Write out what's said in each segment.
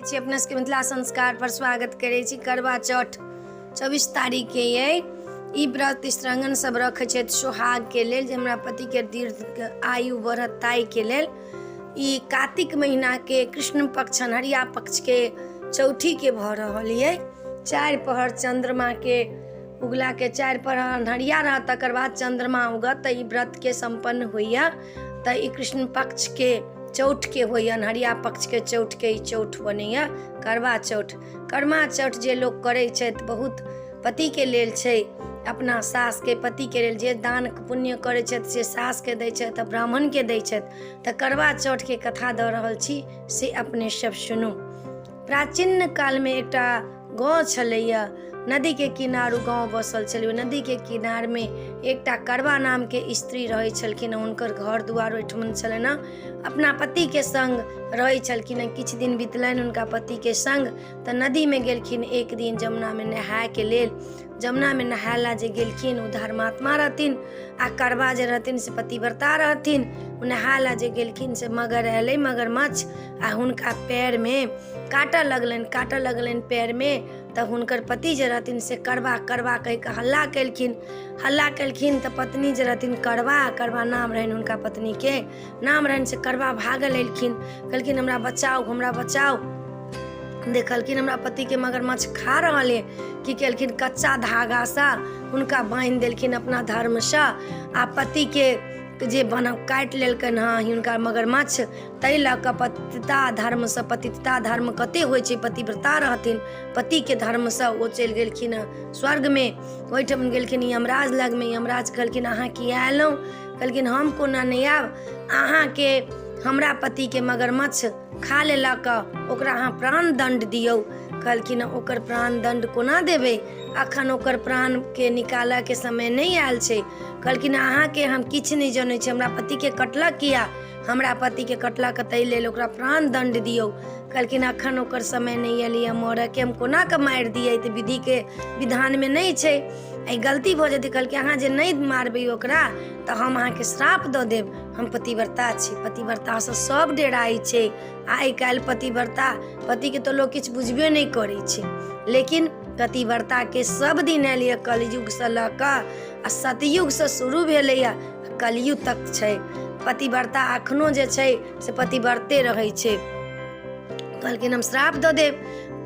अपना सबके मिथिला संस्कार पर स्वागत करे छी। करवा चौथ 24 तारीख के ये ई व्रत स्त्रंगन सब रखे छथि सोहाग के लेल, जे हमरा पति के दीर्घ आयु बढ़त ताई के लेल। ई कार्तिक महीना के कृष्ण पक्ष अन्हरिया पक्ष के चौथी के भ रहल ये। 4 पहर चंद्रमा के उगला के 4 पहर अन्हरिया रह, तकर बाद चंद्रमा उगत त ई व्रत के संपन्न होइया। त ई कृष्ण पक्ष के चौथ के होइया, अन्हरिया पक्ष के चौथ के ई चौथ बनैया करवा चौथ। करवा चौथ जे लोग करे छथि बहुत पति के लेल छै, अपना सास के पति के लेल जे दान पुण्य करे छथि से सास के दै छथि, ब्राह्मण के दै छथि। त करवा चौथ के कथा द रहल छी से अपने सब सुनू। प्राचीन काल में एकटा गाँव छलैया, नदी के किनारू गाँव बसल छलै। नदी के किनार में एकटा करवा नाम के स्त्री रहै छलखिन। हुनकर घर दुआर ओहिठमन छलनि, अपना पति के संग रहै छलखिन। किछु दिन बीतलनि हुनका पति के संग, त नदी में गेलखिन एक दिन जमुना में नहाय के लेल। जमुना में नहायला जे गेलखिन ओ धर्मात्मा रहथिन, आ करवा जे रहथिन से पतिव्रता रहथिन। नहायला जे गेलखिन से मगर एलै, मगरमच्छ, आ हुनका पैर में काटऽ लगलनि पैर में। त हुनकर पति जे रहथिन से करवा करवा कहि के हल्ला केलखिन। त पत्नी जे रहथिन करवा नाम रहनि हुनका पत्नी के, नाम रहनि से करवा भागल एलखिन, कहलखिन हमरा बचाओ। देखलखिन हमरा पति के मगरमच्छ खा रहल है, की केलखिन कच्चा धागा सा हुनका बांधि देलखिन अपना धर्म से। आ पति के जे काटि लेलकनि हुनका मगरमच्छ, ताहि लऽ कऽ पतिता धर्म कते होइ छै, पतिव्रता रहथिन, पति के धर्म से ओ चलि गेलखिन स्वर्ग में। ओहिठाम गेलखिन यमराज लग में। यमराज कहलखिन अहाँ किया एलहुँ? कहलखिन हम कोना नहीं आब, अहाँ के हमरा पति के मगरमच्छ खा लेलक, ओकरा अहाँ प्राण दंड दियौ। कहलखिन ओकर प्राण दंड कोना देबै, अखन ओकर प्राण के निकालऽ के समय नहीं आयल छै। कहलखिन अहाँ के हम किछु नहीं जानै छी, हमरा पति के कटलक किया, हमरा पति के कटलक ताहि लेल ओकरा प्राण दंड दियौ। कहलखिन अखन ओकर समय नहीं एलियै मरऽ के, हम कोना के मारि दियै, तऽ विधि के विधान में नहीं छै, आई गलती भ जेतै। कहलखिन अहाँ जे नहीं मारबै ओकरा तऽ हम अहाँ के श्राप दऽ देब, हम पतिव्रता छी, पतिव्रता से सब डेराइ छै। आइ काल्हि पतिव्रता पति के तो लोग किछु बुझबे नहीं करै छै, लेकिन पतिव्रता के सब दिन एलियै कलयुग से लऽ कऽ आ सतयुग से शुरू भेलैया कलयुग तक छै। पतिव्रता अखनो जे छै से पतिव्रते रहै छै। कहलखिन हम श्राप दऽ देब,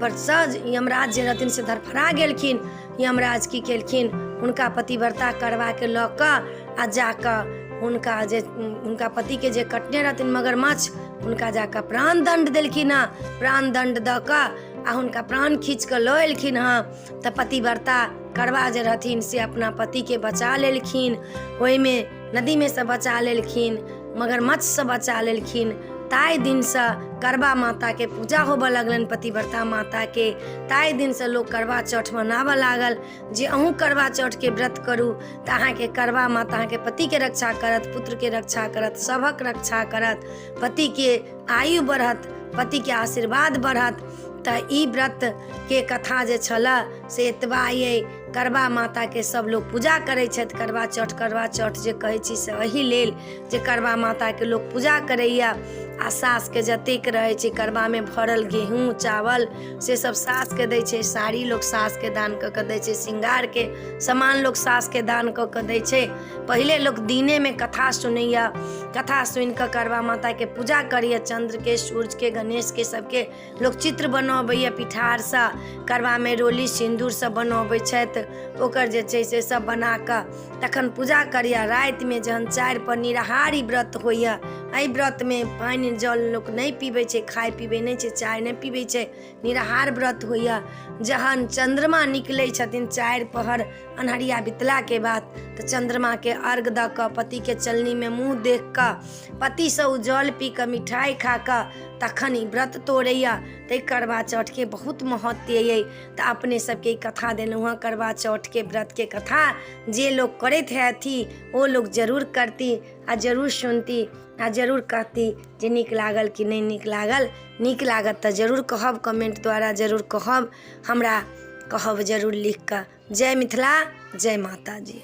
पर सज यमराज जे रहथिन से धरफरा गेलखिन। यमराज की केलखिन, हुनका पतिव्रता करवा के लऽ कऽ आ जाकऽ हुनका पति के जे कटने रहथिन मगरमच्छ, हुनका जाकऽ प्राण दंड देलखिन। प्राण दंड दऽ कऽ आ हुनका प्राण खींच कऽ लऽ एलखिन। तऽ पतिव्रता करवा जे रहथिन से अपना पति के बचा लेलखिन, ओहिमे नदी में से बचा लेलखिन, मगरमच्छ से बचा लेलखिन। ताई दिन से करवा माता के पूजा होबऽ लगलनि, पतिव्रता माता के। ताई दिन से लोग करवा चौथ मनाबऽ लागल। जे अहूँ करवा चौथ के व्रत करू तऽ अहाँ के करवा माता अहाँ के पति के रक्षा करत, पुत्र के रक्षा करत, सबक रक्षा करत, पति के आयु बढ़त, पति के आशीर्वाद बढ़त। तऽ ई व्रत के कथा जे छला से एतबा ये। करवा माता के सब लोग पूजा करै छथि। करवा चौथ जे कहै छी से एहि लेल जे करवा माता के लोग पूजा करैया। आ सास के जतेक रहै छै करवा में भरल गेहूँ चावल से सब सास के दै छै, साड़ी लोग सास के दान कऽ के दै छै, श्रृंगार के सामान लोग सास के दान कऽ के दै छै। पहिले लोग दिने में कथा सुनैया, कथा सुनि कऽ करवा माता के पूजा करैया। चंद्र के, सूर्य के, गणेश के सबके लोग चित्र बनबैया पिठार से। करवा में रोली सिंदूर सब बनबै छथि, ओकर जे छै से सब बना कऽ तखन पूजा करिया। राति में जहन 4 पर निराहारी व्रत होइया, एहि व्रत में पानि जल लोग नहीं पीबै छै, खाय पीबै नहीं छै, चाय नहीं पीबै छै, निराहार व्रत होइया। जहन चंद्रमा निकलै छथिन 4 पहर अन्हरिया बितला के बाद, तऽ चंद्रमा के अर्घ दऽ कऽ पति के चलनी में मुँह देख कऽ पति से जल पी कऽ मिठाई खा कऽ तखन ई व्रत तोड़ैया। तऽ करवा चौथ के बहुत महत्व ये। तऽ अपने सबके कथा देलहुँ हँ करवा चौथ के व्रत के कथा। जे लोग करैत हैथी वो लोग जरूर करती आ जरूर सुनती आ जरूर कहती जे नीक लागल कि नहीं नीक लागल। नीक लागत तऽ जरूर कहब, कमेंट द्वारा जरूर कहब, हमरा कहब जरूर लिख कऽ। जय मिथिला, जय माता जी।